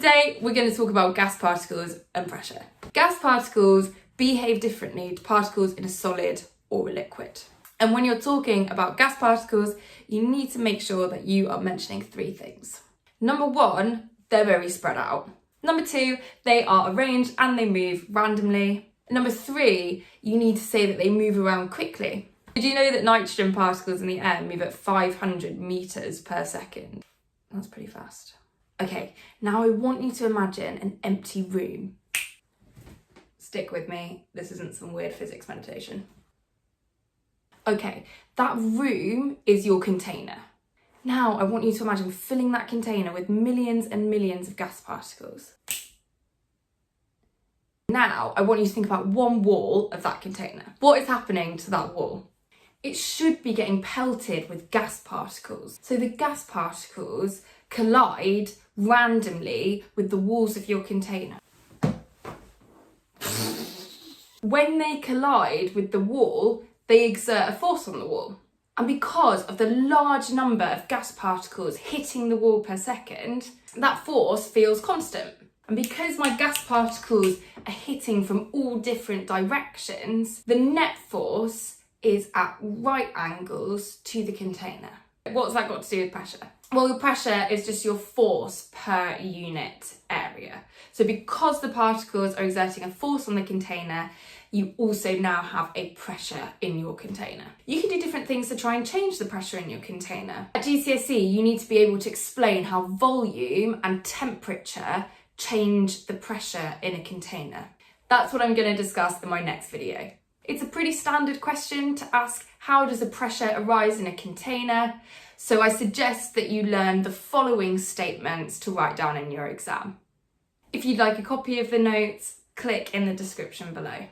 Today, we're going to talk about gas particles and pressure. Gas particles behave differently to particles in a solid or a liquid. And when you're talking about gas particles, you need to make sure that you are mentioning three things. Number one, they're very spread out. Number two, they are arranged and they move randomly. Number three, you need to say that they move around quickly. Did you know that nitrogen particles in the air move at 500 meters per second? That's pretty fast. Okay, now I want you to imagine an empty room. Stick with me, this isn't some weird physics meditation. Okay, that room is your container. Now I want you to imagine filling that container with millions and millions of gas particles. Now I want you to think about one wall of that container. What is happening to that wall? It should be getting pelted with gas particles. So the gas particles collide randomly with the walls of your container. When they collide with the wall, they exert a force on the wall. And because of the large number of gas particles hitting the wall per second, that force feels constant. And because my gas particles are hitting from all different directions, the net force is at right angles to the container. What's that got to do with pressure? Well, your pressure is just your force per unit area. So because the particles are exerting a force on the container, you also now have a pressure in your container. You can do different things to try and change the pressure in your container. At GCSE, you need to be able to explain how volume and temperature change the pressure in a container. That's what I'm going to discuss in my next video. It's a pretty standard question to ask, how does a pressure arise in a container? So I suggest that you learn the following statements to write down in your exam. If you'd like a copy of the notes, click in the description below.